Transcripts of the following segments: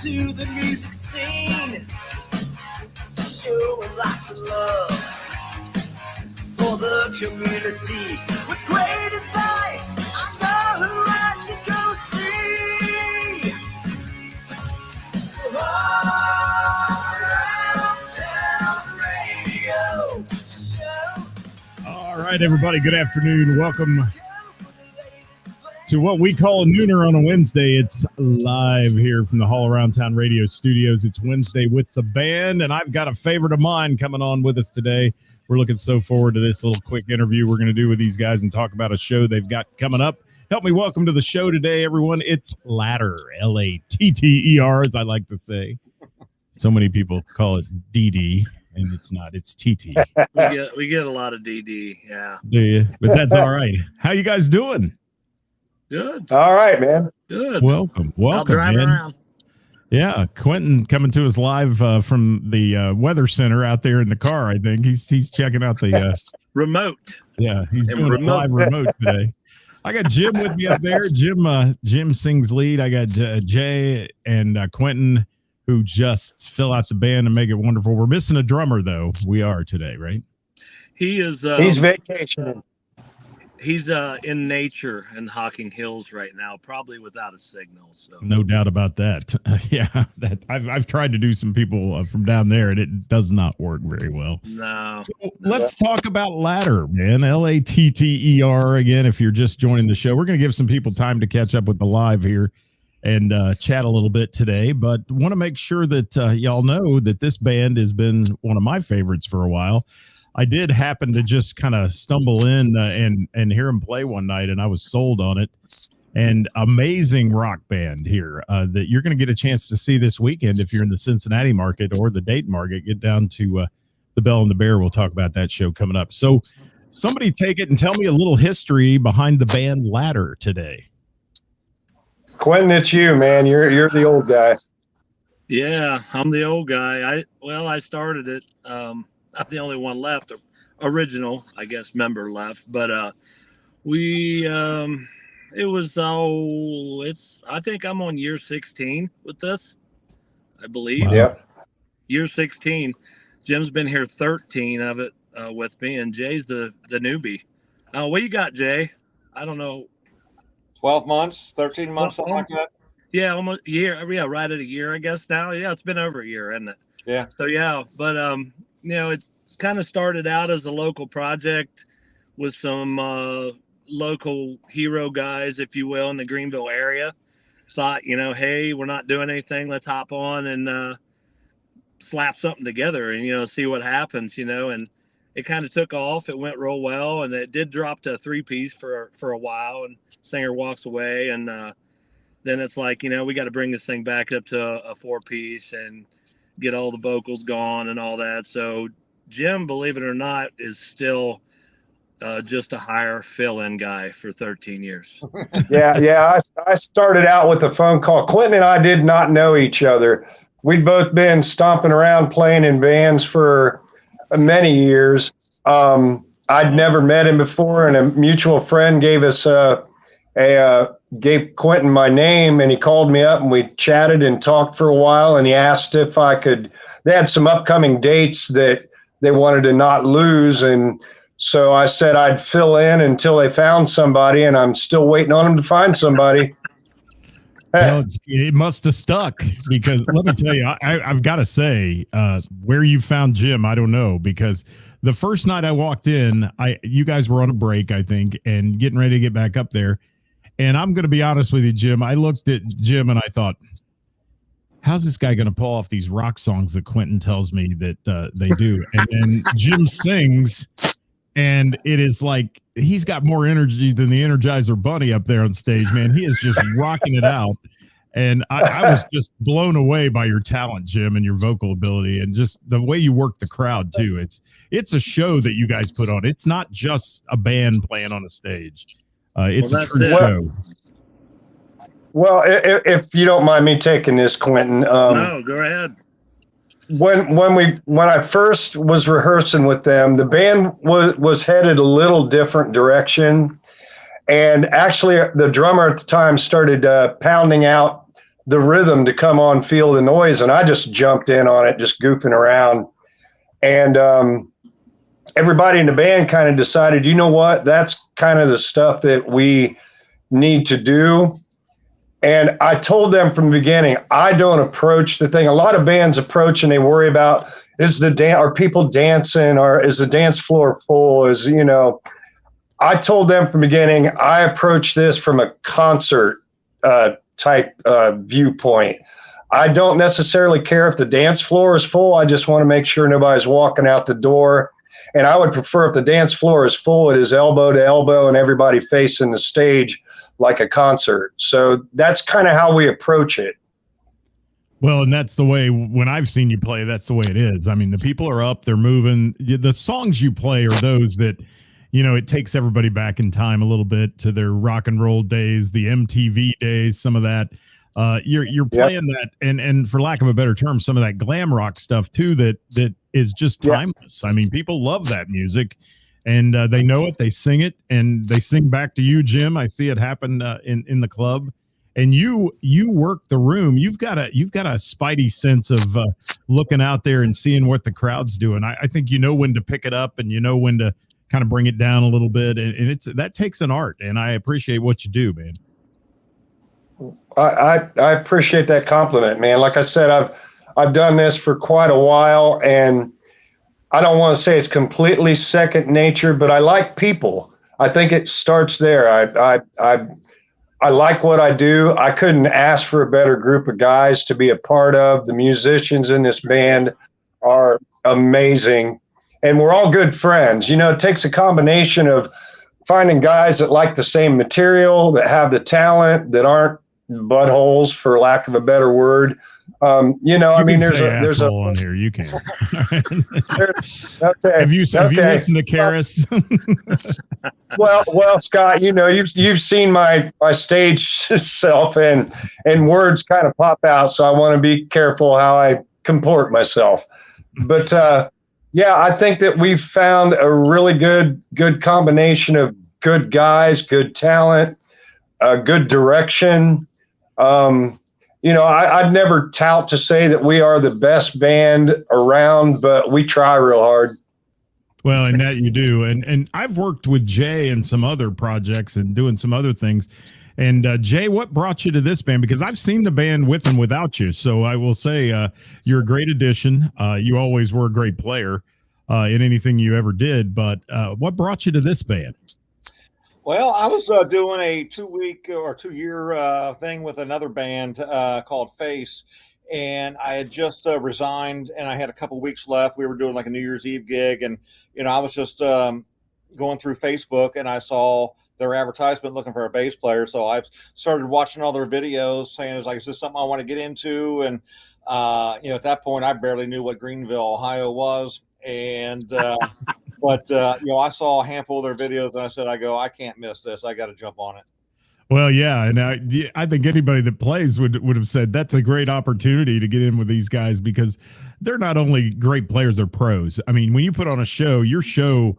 to the music scene, showing lots of love for the community. With great advice, I know who I should go see. So All Around Town Radio Show. All right, everybody, good afternoon. Welcome to what we call a nooner on a Wednesday. It's live here from the All Around Town Radio Studios. It's Wednesday with the band, and I've got a favorite of mine coming on with us today. We're looking so forward to this little quick interview we're going to do with these guys and talk about a show they've got coming up. Help me welcome to the show today, everyone. It's Ladder, L-A-T-T-E-R, as I like to say. So many people call it DD, and it's not. It's TT. We get a lot of DD, yeah. Do you? But that's all right. How you guys doing? Good. All right, man. Good. Welcome, I'll drive man. around. Yeah, Quentin coming to us live from the weather center out there in the car. I think he's checking out the remote. Yeah, he's And doing remote. a live remote today. I got Jim with me up there. Jim sings lead. I got Jay and Quentin, who just fill out the band and make it wonderful. We're missing a drummer though. We are today, right? He is. He's vacationing. He's in nature in Hocking Hills right now, probably without a signal. So No doubt about that. Yeah, that I've tried to do some people from down there, and it does not work very well. no. So let's talk about Ladder, man. L-A-T-T-E-R again. If you're just joining the show, we're going to give some people time to catch up with the live here and chat a little bit today. But want to make sure that y'all know that this band has been one of my favorites for a while. I did happen to just kind of stumble in and hear him play one night, and I was sold on it. And amazing rock band here that you're going to get a chance to see this weekend if you're in the Cincinnati market or the Dayton market. Get down to the Bell and the Bear. We'll talk about that show coming up. So somebody take it and tell me a little history behind the band Ladder today. Quentin, it's you, man. You're the old guy. Yeah, I'm the old guy. I started it. I'm the only one left. Original, I guess, member left. But I think I'm on year 16 with this, I believe. Wow. Yep. Year 16. Jim's been here 13 of it with me, and Jay's the newbie. What you got, Jay? I don't know. 12 months, 13 months, something like that. Yeah, almost a year. Yeah, right at a year, I guess now. Yeah, it's been over a year, isn't it? Yeah. So yeah, but it's kind of started out as a local project with some local hero guys, if you will, in the Greenville area. Thought, hey, we're not doing anything. Let's hop on and slap something together and see what happens. And it kind of took off. It went real well, and it did drop to a 3-piece for a while. And singer walks away, and then it's like we got to bring this thing back up to a 4-piece and get all the vocals gone and all that. So Jim, believe it or not, is still just a higher fill-in guy for 13 years. Yeah. I started out with a phone call. Quentin and I did not know each other. We'd both been stomping around playing in bands for many years. I'd never met him before, and a mutual friend gave gave Quentin my name, and he called me up and we chatted and talked for a while, and he asked if I could. They had some upcoming dates that they wanted to not lose, and so I said I'd fill in until they found somebody, and I'm still waiting on them to find somebody. Well, it must have stuck, because let me tell you, I've got to say, where you found Jim, I don't know, because the first night I walked in, you guys were on a break, I think, and getting ready to get back up there. And I'm going to be honest with you, Jim. I looked at Jim and I thought, how's this guy going to pull off these rock songs that Quentin tells me that they do? And then Jim sings, and it is like he's got more energy than the Energizer Bunny up there on stage, man. He is just rocking it out. And I was just blown away by your talent, Jim, and your vocal ability, and just the way you work the crowd too. It's a show that you guys put on. It's not just a band playing on a stage. It's a true show. Well, if you don't mind me taking this, Quentin. No, go ahead. When I first was rehearsing with them, the band was headed a little different direction, and actually the drummer at the time started pounding out the rhythm to come on, Feel the Noise. And I just jumped in on it, just goofing around. And everybody in the band kind of decided, you know what, that's kind of the stuff that we need to do. And I told them from the beginning, I don't approach the thing. A lot of bands approach and they worry about, are people dancing, or is the dance floor full? I told them from the beginning, I approach this from a concert type viewpoint. I don't necessarily care if the dance floor is full. I just want to make sure nobody's walking out the door. And I would prefer if the dance floor is full, it is elbow to elbow and everybody facing the stage like a concert. So that's kind of how we approach it. Well, and that's the way, when I've seen you play, that's the way it is. I mean, the people are up, they're moving. The songs you play are those that, it takes everybody back in time a little bit to their rock and roll days, the MTV days, some of that. You're playing that, and for lack of a better term, some of that glam rock stuff too, that is just timeless. I mean, people love that music, and they know it, they sing it, and they sing back to you, Jim. I see it happen in the club. And you work the room. You've got a spidey sense of looking out there and seeing what the crowd's doing. I think you know when to pick it up, and you know when to kind of bring it down a little bit. And that takes an art. And I appreciate what you do, man. I appreciate that compliment, man. Like I said, I've done this for quite a while, and I don't want to say it's completely second nature, but I like people. I think it starts there. I like what I do. I couldn't ask for a better group of guys to be a part of. The musicians in this band are amazing, and we're all good friends. It takes a combination of finding guys that like the same material, that have the talent, that aren't buttholes, for lack of a better word. There's a on here. You can. Okay. Have you listened to Karis? Well, Scott, you've seen my stage self, and words kind of pop out, so I want to be careful how I comport myself. But I think that we've found a really good combination of good guys, good talent, good direction. I'd never tout to say that we are the best band around, but we try real hard. Well, and that you do. And I've worked with Jay in some other projects and doing some other things. And Jay, what brought you to this band? Because I've seen the band with and without you. So I will say you're a great addition. You always were a great player in anything you ever did. But what brought you to this band? Well, I was doing a 2-week or 2-year thing with another band called Face, and I had just resigned, and I had a couple weeks left. We were doing like a New Year's Eve gig, and I was just going through Facebook, and I saw their advertisement looking for a bass player. So I started watching all their videos, saying, "Is this something I want to get into?" And at that point, I barely knew what Greenville, Ohio was, and But, I saw a handful of their videos, and I said, I can't miss this. I got to jump on it. Well, yeah. And I think anybody that plays would have said that's a great opportunity to get in with these guys, because they're not only great players, they're pros. I mean, when you put on a show, your show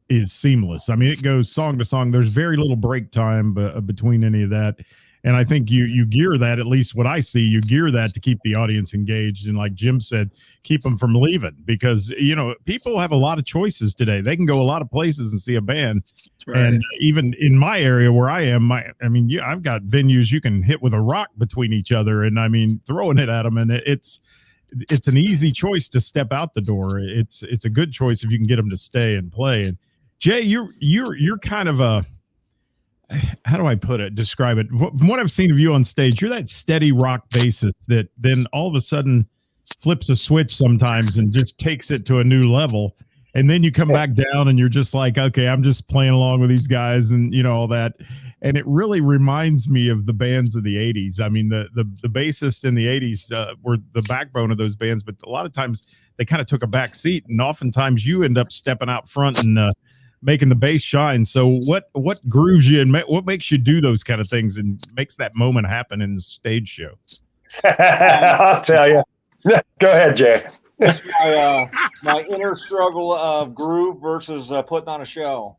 is seamless. I mean, it goes song to song. There's very little break time between any of that. And I think you gear that, at least what I see, you gear that to keep the audience engaged. And like Jim said, keep them from leaving, because, people have a lot of choices today. They can go a lot of places and see a band. Right. And even in my area where I am, I've got venues you can hit with a rock between each other. And throwing it at them, and it's an easy choice to step out the door. It's a good choice if you can get them to stay and play. And Jay, you're kind of a, how do I describe it? From what I've seen of you on stage, you're that steady rock bassist that then all of a sudden flips a switch sometimes and just takes it to a new level. And then you come back down and you're just like, okay, I'm just playing along with these guys and, all that. And it really reminds me of the bands of the 80s. I mean, the bassists in the 80s were the backbone of those bands, but a lot of times they kind of took a back seat, and oftentimes you end up stepping out front and making the bass shine. So what grooves you and what makes you do those kind of things and makes that moment happen in the stage show? I'll tell you. Go ahead, Jay. It's my inner struggle of groove versus putting on a show.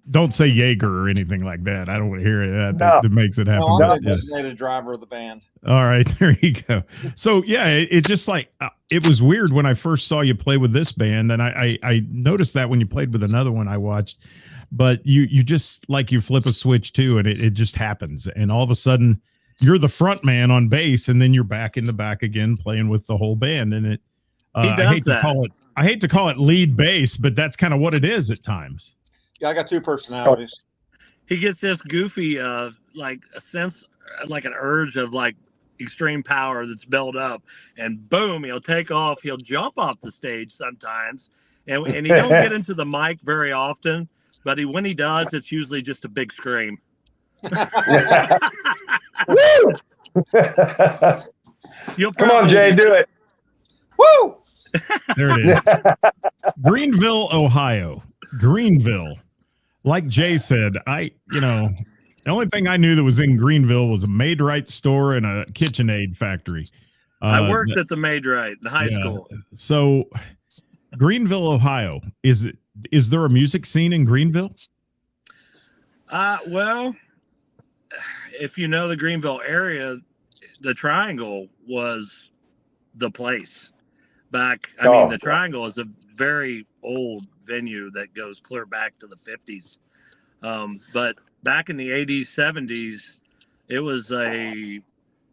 don't say Jaeger or anything like that. I don't want to hear that. No. That makes it happen. No, I'm But, the yeah. designated driver of the band. All right, there you go. So yeah, it's just like it was weird when I first saw you play with this band, and I noticed that when you played with another one I watched, but you just like you flip a switch too, and it just happens, and all of a sudden you're the front man on bass, and then you're back in the back again playing with the whole band, and it. He does I hate to call it lead bass, but that's kind of what it is at times. Yeah, I got two personalities. He gets this goofy, like a sense, like an urge of like extreme power that's built up, and boom, he'll take off. He'll jump off the stage sometimes, and he don't get into the mic very often. But when he does, it's usually just a big scream. Come on, Jay, do it. Woo! There it is. Greenville, Ohio. Greenville. Like Jay said, the only thing I knew that was in Greenville was a Maid-Rite store and a KitchenAid factory. I worked at the Maid-Rite in high school. So, Greenville, Ohio. Is there a music scene in Greenville? Well, if you know the Greenville area, the Triangle was the place. The Triangle is a very old venue that goes clear back to the 50s. But back in the 80s, 70s, it was a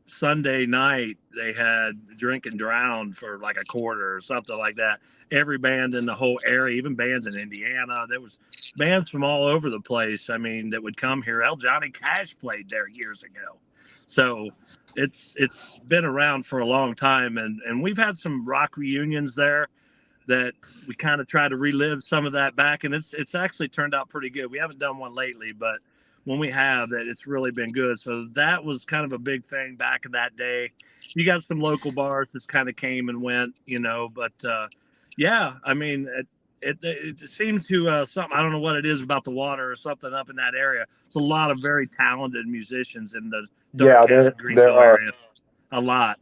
Sunday night. They had Drink and Drown for like a quarter or something like that. Every band in the whole area, even bands in Indiana, there was bands from all over the place. I mean, that would come here. Johnny Cash played there years ago. So it's been around for a long time, and we've had some rock reunions there that we kind of try to relive some of that back, and it's actually turned out pretty good. We haven't done one lately, but when we have, that it's really been good. So that was kind of a big thing back in that day. You got some local bars that kind of came and went, but yeah, I mean, it seems to something, I don't know what it is about the water or something up in that area. It's a lot of very talented musicians in the Greenville area. A lot.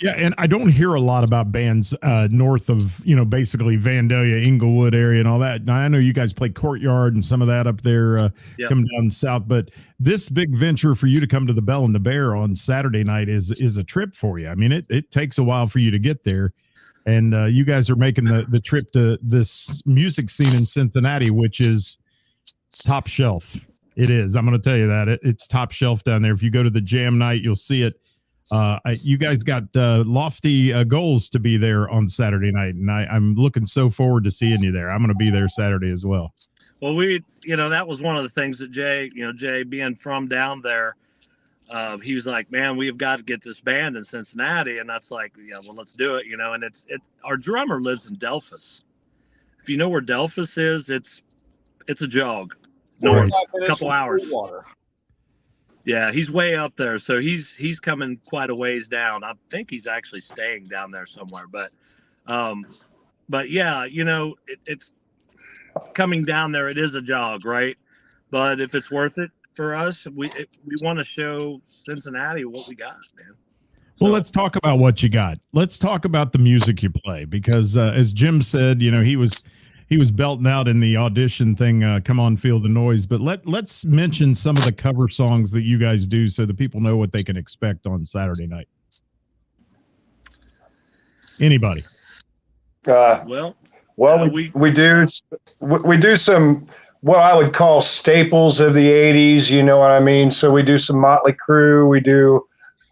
Yeah, and I don't hear a lot about bands north of, basically Vandalia, Inglewood area and all that. Now, I know you guys play Courtyard and some of that up there coming down south, but this big venture for you to come to the Bell and the Bear on Saturday night is a trip for you. I mean, it takes a while for you to get there, and you guys are making the trip to this music scene in Cincinnati, which is top shelf. It is. I'm going to tell you that. It's top shelf down there. If you go to the jam night, you'll see it. You guys got lofty goals to be there on Saturday night, and I'm looking so forward to seeing you there. I'm going to be there Saturday as well. Well, that was one of the things that Jay being from down there, he was like, man, we've got to get this band in Cincinnati. And that's like, well, let's do it, and our drummer lives in Delphus. If you know where Delphus is, it's a jog. North, a couple hours. Yeah, he's way up there, so he's coming quite a ways down. I think he's actually staying down there somewhere, but yeah, it's coming down there. It is a jog, right? But if it's worth it for us, we want to show Cincinnati what we got, man. Well, let's talk about what you got. Let's talk about the music you play, because as Jim said, he was belting out in the audition thing, Come On Feel the Noise. But let's mention some of the cover songs that you guys do so the people know what they can expect on Saturday night. Anybody? We do some what I would call staples of the 80s, you know what I mean? So we do some Motley Crue, we do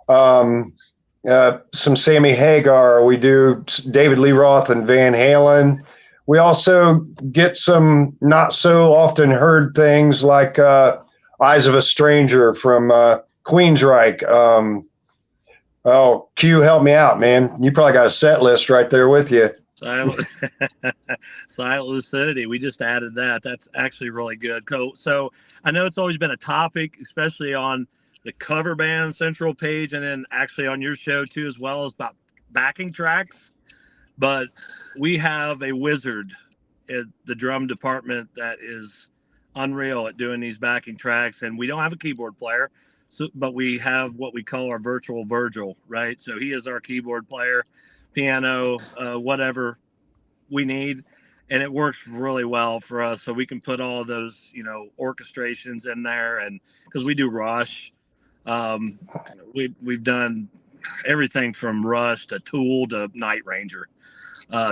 some Sammy Hagar, we do David Lee Roth and Van Halen. We also get some not so often heard things like Eyes of a Stranger from Queensryche. Q, help me out, man. You probably got a set list right there with you. Silent Lucidity. We just added that. That's actually really good. So I know it's always been a topic, especially on the cover band central page, and then actually on your show too, as well, as about backing tracks. But we have a wizard at the drum department that is unreal at doing these backing tracks. And we don't have a keyboard player, but we have what we call our virtual Virgil, right? So he is our keyboard player, piano, whatever we need. and it works really well for us. So we can put all those, orchestrations in there, and because we do Rush, we've done everything from Rush to Tool to Night Ranger,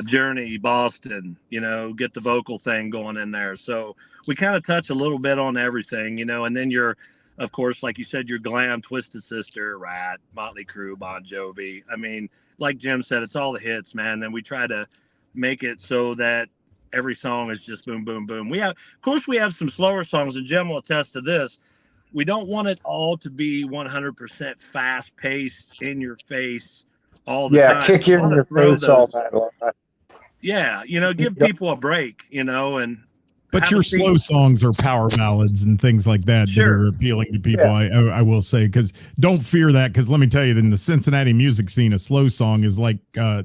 Journey, Boston, get the vocal thing going in there. So we kind of touch a little bit on everything, and then of course, like you said, your glam, Twisted Sister, Rat, Motley Crue, Bon Jovi. I mean, like Jim said, it's all the hits, man. And we try to make it so that every song is just boom, boom, boom. We have some slower songs, and Jim will attest to this. We don't want it all to be 100% fast paced, in your face all the time. Yeah, kick you in your face all night long. Yeah, give people a break, and. But your slow songs are power ballads and things like that that are appealing to people. Yeah. I will say, because don't fear that, because let me tell you, in the Cincinnati music scene, a slow song is like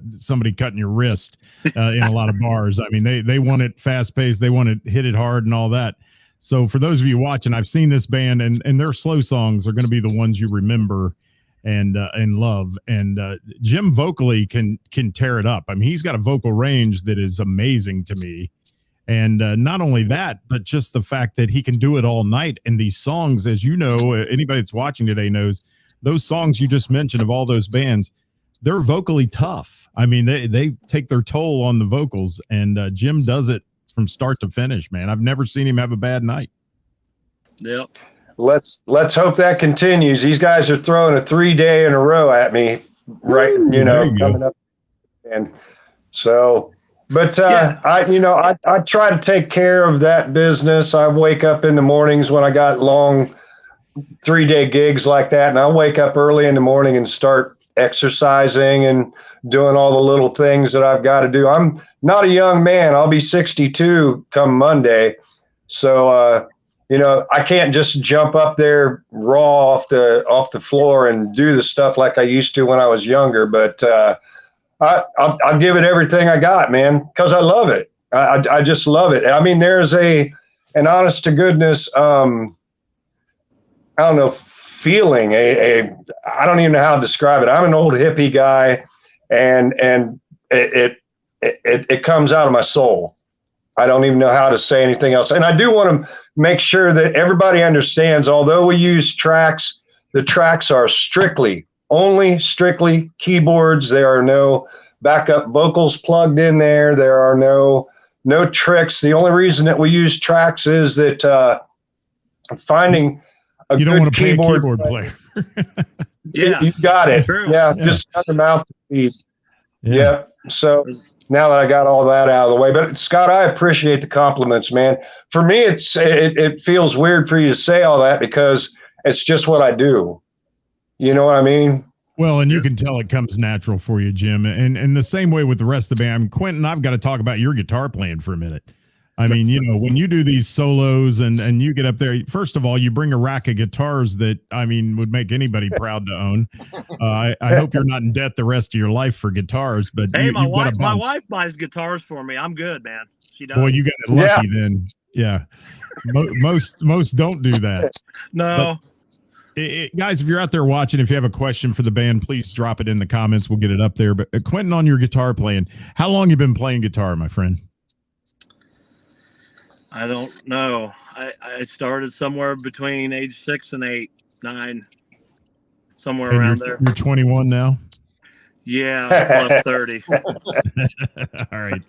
somebody cutting your wrist in a lot of bars. I mean, they want it fast paced, they want it hit it hard and all that. So for those of you watching, I've seen this band, and their slow songs are going to be the ones you remember and love. And Jim vocally can tear it up. I mean, he's got a vocal range that is amazing to me. And not only that, but just the fact that he can do it all night. And these songs, as you know, anybody that's watching today knows, those songs you just mentioned of all those bands, they're vocally tough. I mean, they take their toll on the vocals, and Jim does it from start to finish, man. I've never seen him have a bad night. Yep. Let's hope that continues. These guys are throwing a 3-day in a row at me, right? Coming up. And so... But I try to take care of that business. I wake up in the mornings when I got long 3-day gigs like that, and I wake up early in the morning and start exercising and doing all the little things that I've got to do. I'm not a young man. I'll be 62 come Monday. So, I can't just jump up there raw off the floor and do the stuff like I used to when I was younger. But I'll give it everything I got, man, because I love it. I just love it. I mean, there's an honest to goodness, I don't know, feeling, I don't even know how to describe it. I'm an old hippie guy, and it comes out of my soul. I don't even know how to say anything else. And I do want to make sure that everybody understands, although we use tracks, the tracks are strictly keyboards. There are no backup vocals plugged in there. There are no tricks. The only reason that we use tracks is that finding a you don't good want to keyboard play a keyboard player. Yeah, you got it. True. Yeah, just shut them out to speed. Yeah. Yep. So now that I got all that out of the way, but Scott, I appreciate the compliments, man. For me, it feels weird for you to say all that because it's just what I do. You know what I mean? Well, and you can tell it comes natural for you, Jim. And the same way with the rest of the band. Quentin, I've got to talk about your guitar playing for a minute. I mean, when you do these solos and you get up there, first of all, you bring a rack of guitars that, I mean, would make anybody proud to own. I hope you're not in debt the rest of your life for guitars. But hey, my wife buys guitars for me. I'm good, man. She does. Boy, you got it lucky then. Yeah. Most don't do that. No. But, guys, if you're out there watching, if you have a question for the band, please drop it in the comments. We'll get it up there. But Quentin, on your guitar playing, how long you been playing guitar, my friend? I don't know. I started somewhere between age 6 and 8, 9, somewhere and around there. You're 21 now? Yeah, plus 30. All right.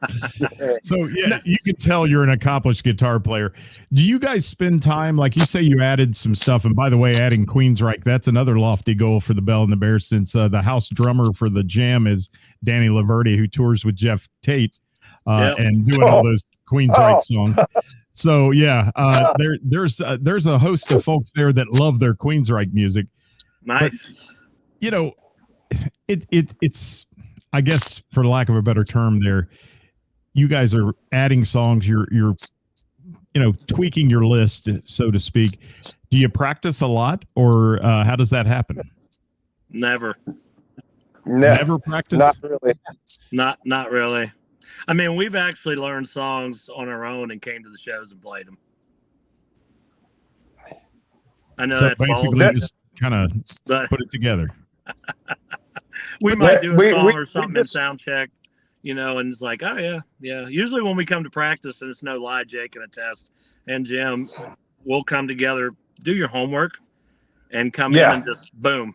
So, yeah, you can tell you're an accomplished guitar player. Do you guys spend time, like you say you added some stuff, and by the way, adding Queensryche, that's another lofty goal for the Bell and the Bears, since the house drummer for the Jam is Danny Laverty, who tours with Jeff Tate and doing all those Queensryche songs. So, yeah, there's a host of folks there that love their Queensryche music. Nice. But, it's I guess, for lack of a better term there, you guys are adding songs, you're tweaking your list, so to speak. Do you practice a lot, or how does that happen? Never practice? Not really. Not really. I mean, we've actually learned songs on our own and came to the shows and played them. I know, so that's basically bold, just kind of put it together. We might do a song or something in sound check, and it's like, oh yeah. Usually when we come to practice, and it's no lie, Jake can attest, and Jim, we'll come together, do your homework, and come in and just boom,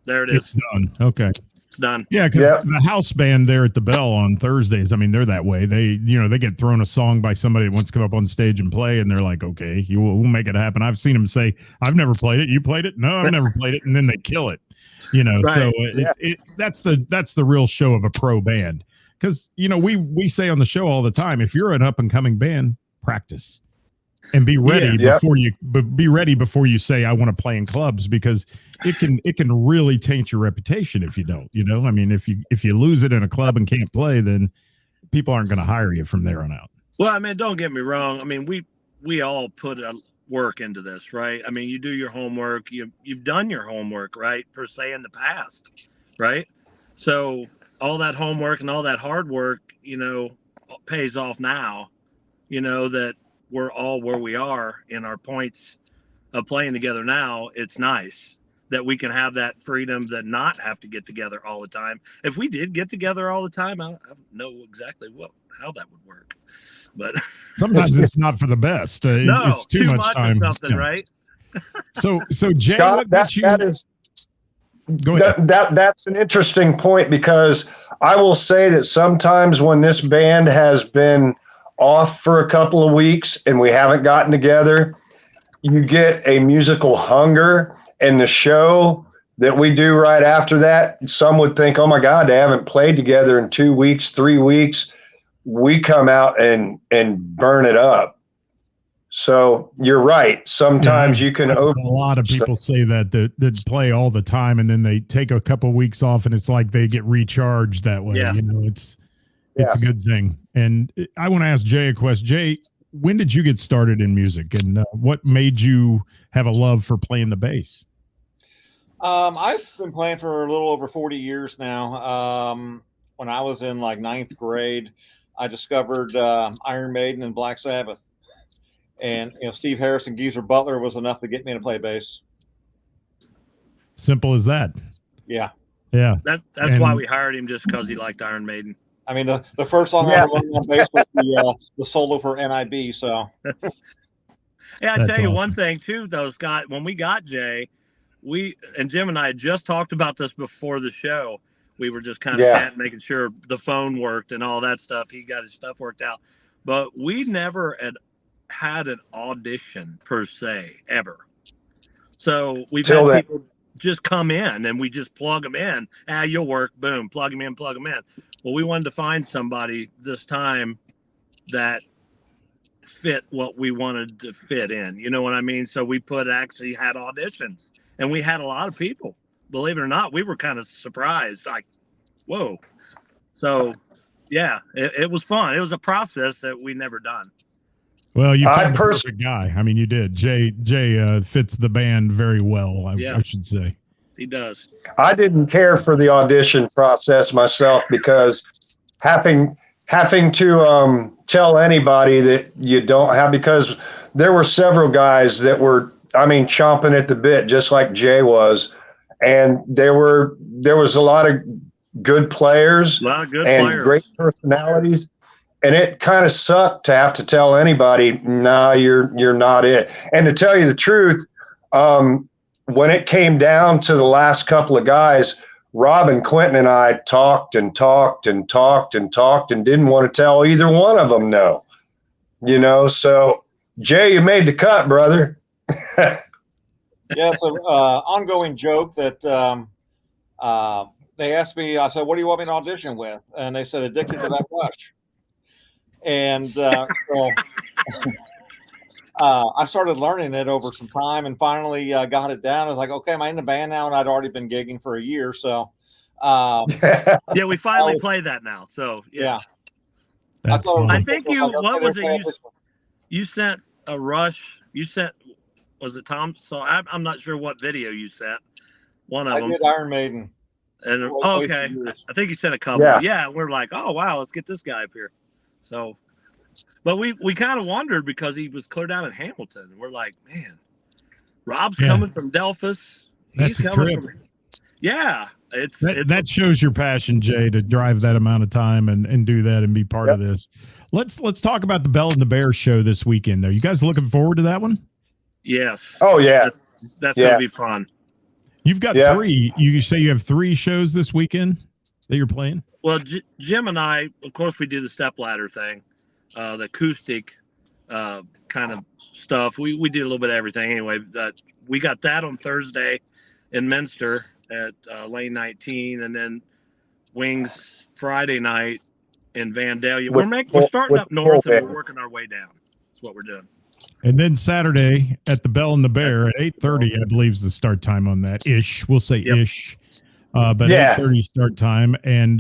there it is. It's done. Okay. It's done. Yeah, because the house band there at the Bell on Thursdays, I mean, they're that way. They get thrown a song by somebody that wants to come up on stage and play, and they're like, okay, we'll make it happen. I've seen them say, I've never played it. You played it? No, I've never played it. And then they kill it. Right. So that's the real show of a pro band. Because, we say on the show all the time, if you're an up and coming band, practice and be ready before you say, I want to play in clubs, because it can really taint your reputation if you don't, I mean, if you lose it in a club and can't play, then people aren't going to hire you from there on out. Well, I mean, don't get me wrong. I mean, we all put work into this, right? I mean, you do your homework, you've done your homework, right? Per se in the past, right? So all that homework and all that hard work, pays off now, that we're all where we are in our points of playing together now. It's nice that we can have that freedom to not have to get together all the time. If we did get together all the time, I don't know exactly how that would work. But sometimes it's not for the best. It's too much time. Or something, right? So Jay, Scott, that's an interesting point, because I will say that sometimes when this band has been off for a couple of weeks and we haven't gotten together, you get a musical hunger, and the show that we do right after that, some would think, oh my God, they haven't played together in 2 weeks, 3 weeks. We come out and burn it up. So you're right. Sometimes you can. A lot of people say that play all the time, and then they take a couple of weeks off, and it's like they get recharged that way. Yeah. It's a good thing. And I want to ask Jay a question. Jay, when did you get started in music, and what made you have a love for playing the bass? I've been playing for a little over 40 years now. When I was in like 9th grade, I discovered Iron Maiden and Black Sabbath. And Steve Harris and Geezer Butler was enough to get me to play bass. Simple as that. Yeah. Yeah. That's why we hired him, just because he liked Iron Maiden. I mean, the first song I ever learned on bass was the solo for NIB. So. Yeah, I tell you one thing too, though, Scott. When we got Jay, Jim and I had just talked about this before the show. We were just kind of making sure the phone worked and all that stuff. He got his stuff worked out, but we never had an audition per se ever. So we've had people just come in and we just plug them in. You'll work. Boom. Plug them in. Well, we wanted to find somebody this time that fit what we wanted to fit in. You know what I mean? So we actually had auditions, and we had a lot of people. Believe it or not, we were kind of surprised. Like, whoa. So, yeah, it was fun. It was a process that we never done. Well, you found the perfect guy. I mean, you did. Jay fits the band very well, I should say. He does. I didn't care for the audition process myself, because having to tell anybody that you don't have, because there were several guys that were, chomping at the bit, just like Jay was. And there was a lot of good players, great personalities. And it kind of sucked to have to tell anybody, nah, you're not it. And to tell you the truth, when it came down to the last couple of guys, Rob and Quentin and I talked and didn't want to tell either one of them no. So Jay, you made the cut, brother. Yeah, it's an ongoing joke that they asked me, I said, what do you want me to audition with? And they said, Addicted to That Rush. And so I started learning it over some time, and finally got it down. I was like, okay, am I in the band now? And I'd already been gigging for a year. So yeah, we finally play that now. So yeah. I think what was it? You sent a Rush. Was it Tom? So I'm not sure what video you sent. One of them. I did Iron Maiden. And okay, I think you sent a couple. Yeah, we're like, oh wow, let's get this guy up here. So, but we kind of wondered, because he was clear down in Hamilton. We're like, man, Rob's coming from Delphus. He's coming from. Yeah, That shows your passion, Jay, to drive that amount of time and do that and be part of this. Let's talk about the Bell and the Bear show this weekend, though. You guys looking forward to that one? Yes. Oh yeah, that's gonna be fun. You've got 3. You say you have 3 shows this weekend that you're playing? Well, Jim and I, of course, we do the stepladder thing, the acoustic kind of stuff. We do a little bit of everything anyway. We got that on Thursday in Minster at Lane 19, and then Wings Friday night in Vandalia. We're starting up north and we're working our way down. That's what we're doing. And then Saturday at the Bell and the Bear at 8:30, I believe is the start time on that. Ish, we'll say ish. But 8:30 start time. And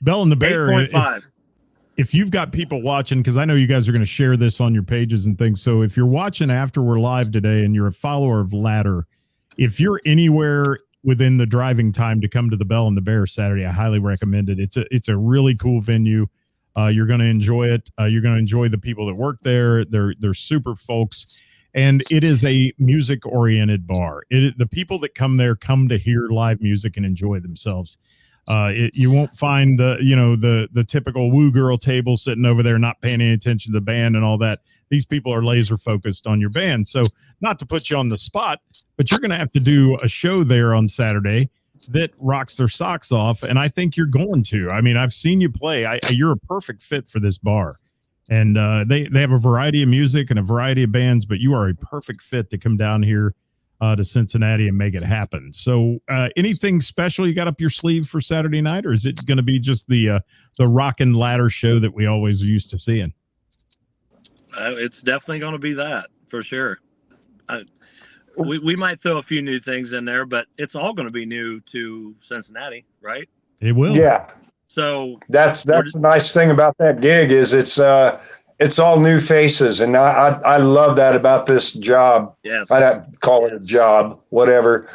Bell and the Bear, 8.5. If you've got people watching, because I know you guys are going to share this on your pages and things. So if you're watching after we're live today and you're a follower of Ladder, if you're anywhere within the driving time to come to the Bell and the Bear Saturday, I highly recommend it. It's a really cool venue. You're going to enjoy it. You're going to enjoy the people that work there. They're super folks. And it is a music-oriented bar. The people that come there come to hear live music and enjoy themselves. You won't find the typical woo girl table sitting over there not paying any attention to the band and all that. These people are laser focused on your band. So not to put you on the spot, but you're going to have to do a show there on Saturday that rocks their socks off. And I think you're going to. I mean, I've seen you play. You're a perfect fit for this bar. And they have a variety of music and a variety of bands, but you are a perfect fit to come down here to Cincinnati and make it happen. So anything special you got up your sleeve for Saturday night, or is it going to be just the Rockin' Ladder show that we always used to seeing? It's definitely going to be that for sure. We might throw a few new things in there, but it's all going to be new to Cincinnati, right? It will. Yeah. So that's the nice thing about that gig is it's all new faces, and I love that about this job. Yes. I don't call it a job, whatever.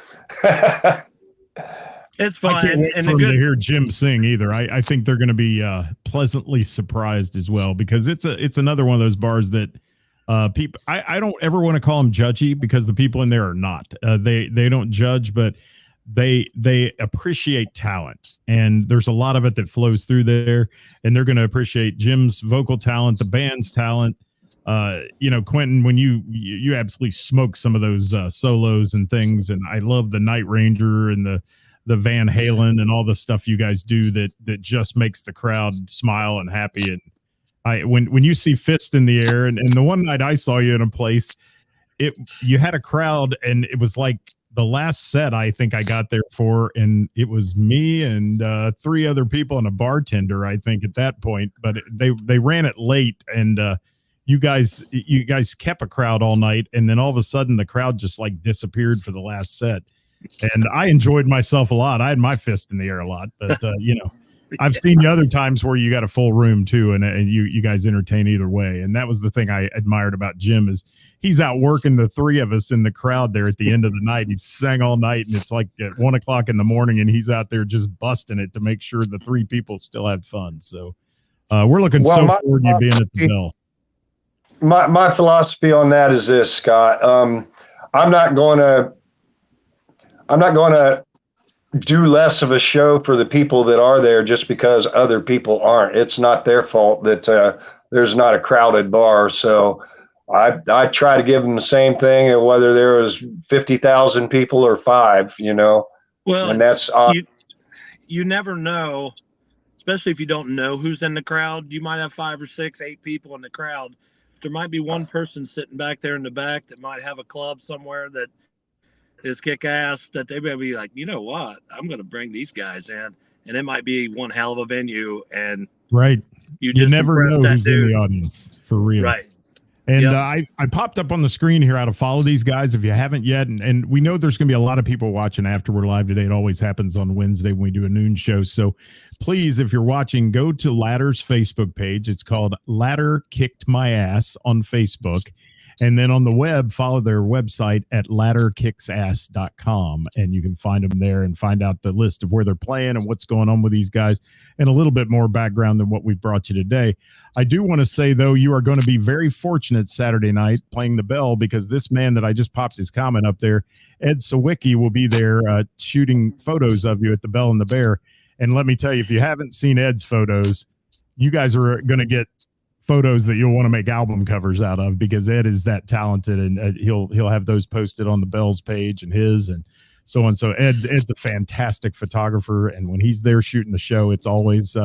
It's fun. I can't wait for them to hear Jim sing either. I think they're going to be pleasantly surprised as well, because it's another one of those bars that people. I don't ever want to call them judgy, because the people in there are not. They don't judge, but they appreciate talent, and there's a lot of it that flows through there, and they're going to appreciate Jim's vocal talent, the band's talent. Quentin, when you absolutely smoke some of those solos and things, and I love the Night Ranger and the Van Halen and all the stuff you guys do that just makes the crowd smile and happy. And when you see Fist in the air, and the one night I saw you in a place, you had a crowd, and it was like the last set I think I got there for, and it was me and 3 other people and a bartender, I think, at that point. But they ran it late, and you guys kept a crowd all night, and then all of a sudden the crowd just like disappeared for the last set. And I enjoyed myself a lot. I had my fist in the air a lot, but I've seen you other times where you got a full room too, and you guys entertain either way. And that was the thing I admired about Jim, is he's out working the 3 of us in the crowd there at the end of the night. He sang all night, and it's like at 1 o'clock in the morning, and he's out there just busting it to make sure the 3 people still had fun. So we're looking forward to you being at the Bell. My philosophy on that is this, Scott. I'm not going to do less of a show for the people that are there just because other people aren't. It's not their fault that there's not a crowded bar. So I try to give them the same thing, and whether there was 50,000 people or 5, Well, and that's you never know, especially if you don't know who's in the crowd. You might have 5 or 6, 8 people in the crowd. There might be one person sitting back there in the back that might have a club somewhere that is kick ass, that they may be like, you know what, I'm going to bring these guys in, and it might be one hell of a venue. And right, you never know who's in the audience, for real. Right. And I popped up on the screen here how to follow these guys if you haven't yet. And we know there's going to be a lot of people watching after we're live today. It always happens on Wednesday when we do a noon show. So please, if you're watching, go to Ladder's Facebook page. It's called Ladder Kicked My Ass on Facebook. And then on the web, follow their website at ladderkicksass.com, and you can find them there and find out the list of where they're playing and what's going on with these guys and a little bit more background than what we brought you today. I do want to say, though, you are going to be very fortunate Saturday night playing the bell, because this man that I just popped his comment up there, Ed Sawicki, will be there shooting photos of you at the Bell and the Bear. And let me tell you, if you haven't seen Ed's photos, you guys are going to get photos that you'll want to make album covers out of, because Ed is that talented, and he'll have those posted on the Bell's page and his and so on. So Ed's a fantastic photographer, and when he's there shooting the show, it's always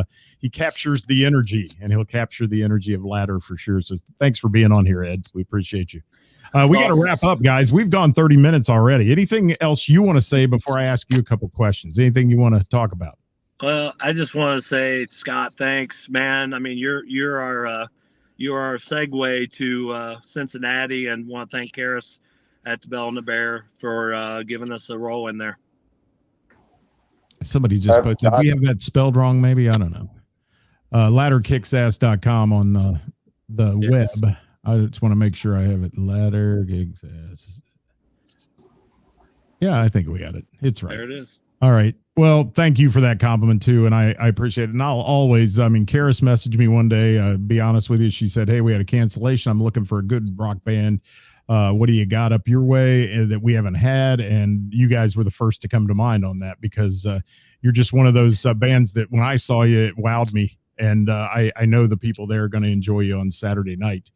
he captures the energy, and he'll capture the energy of Ladder for sure. So thanks for being on here, Ed. We appreciate you. We got to wrap up, guys. We've gone 30 minutes already. Anything else you want to say before I ask you a couple questions? Anything you want to talk about? Well, I just want to say, Scott, thanks, man. I mean, you're our segue to Cincinnati, and want to thank Karis at the Bell and the Bear for giving us a role in there. Somebody just posted. Do we have that spelled wrong? Maybe, I don't know. Ladderkicksass.com on the web. I just want to make sure I have it. Ladderkicksass. Yeah, I think we got it. It's right. There it is. All right. Well, thank you for that compliment too, and I appreciate it. And I'll always, Karis messaged me one day, be honest with you, she said, hey, we had a cancellation. I'm looking for a good rock band. What do you got up your way that we haven't had? And you guys were the first to come to mind on that, because you're just one of those bands that when I saw you, it wowed me. And I know the people there are going to enjoy you on Saturday night.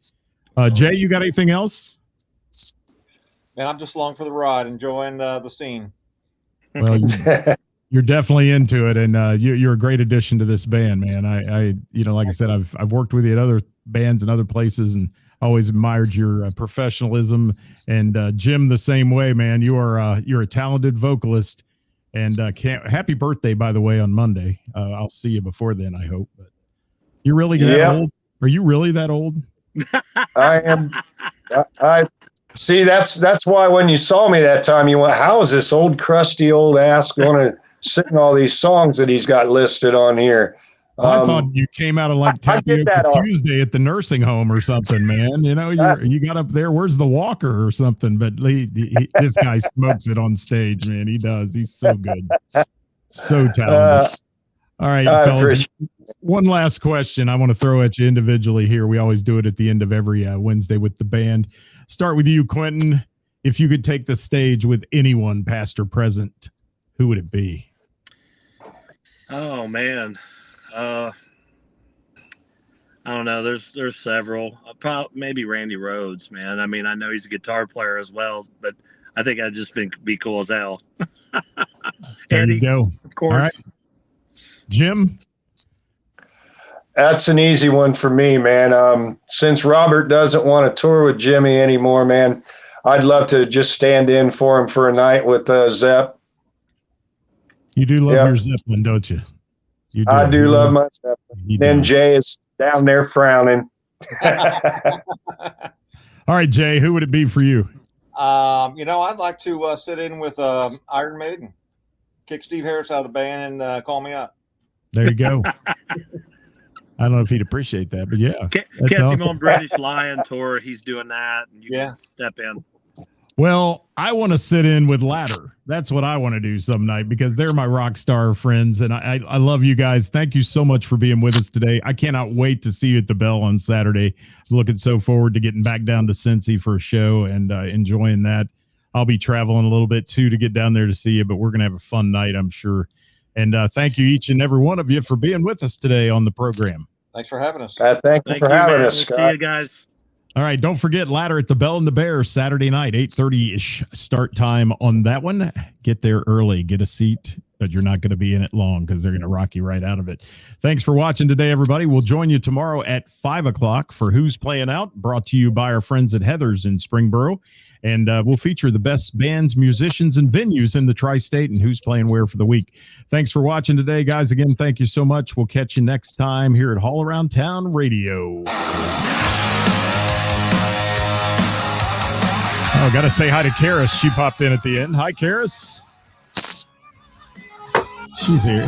Jay, you got anything else? Man, I'm just along for the ride, enjoying the scene. Well, you're definitely into it, and you're a great addition to this band, man. I like I said, I've worked with you at other bands and other places, and always admired your professionalism. And Jim, the same way, man. You're a talented vocalist, and happy birthday, by the way, on Monday. I'll see you before then, I hope. But you're really that old? Are you really that old? I am. I see. That's why when you saw me that time, you went, "How is this old crusty old ass going to sing all these songs that he's got listed on here?" I thought you came out of like Tapioca Tuesday at the nursing home or something, man. You know, you got up there. Where's the walker or something? But this guy smokes it on stage, man. He does. He's so good, so talented. All right, fellas. One last question I want to throw at you individually here. We always do it at the end of every Wednesday with the band. Start with you, Quentin. If you could take the stage with anyone, past or present, who would it be? Oh man, I don't know. There's several. Probably maybe Randy Rhoads, man. I mean, I know he's a guitar player as well, but I think I'd just be cool as hell. There you go. Of course. All right. Jim? That's an easy one for me, man. Since Robert doesn't want to tour with Jimmy anymore, man, I'd love to just stand in for him for a night with Zepp. You do love your Zeppelin, don't you? You do. I do love my Zeppelin. Then Jay is down there frowning. All right, Jay, who would it be for you? I'd like to sit in with Iron Maiden, kick Steve Harris out of the band, and call me up. There you go. I don't know if he'd appreciate that, but yeah. Kept him on British Lion tour. He's doing that, and you can step in. Well, I want to sit in with Ladder. That's what I want to do some night, because they're my rock star friends, and I love you guys. Thank you so much for being with us today. I cannot wait to see you at the Bell on Saturday. I'm looking so forward to getting back down to Cincy for a show and enjoying that. I'll be traveling a little bit too to get down there to see you, but we're going to have a fun night, I'm sure. And thank you, each and every one of you, for being with us today on the program. Thanks for having us. Thank you for having us, Scott. See you guys. All right, don't forget Ladder at the Bell and the Bear Saturday night, 8:30-ish start time on that one. Get there early, get a seat, but you're not going to be in it long because they're going to rock you right out of it. Thanks for watching today, everybody. We'll join you tomorrow at 5 o'clock for Who's Playing Out, brought to you by our friends at Heather's in Springboro. And we'll feature the best bands, musicians, and venues in the tri-state and who's playing where for the week. Thanks for watching today, guys. Again, thank you so much. We'll catch you next time here at Haul Around Town Radio. Oh, got to say hi to Karis. She popped in at the end. Hi, Karis. She's here.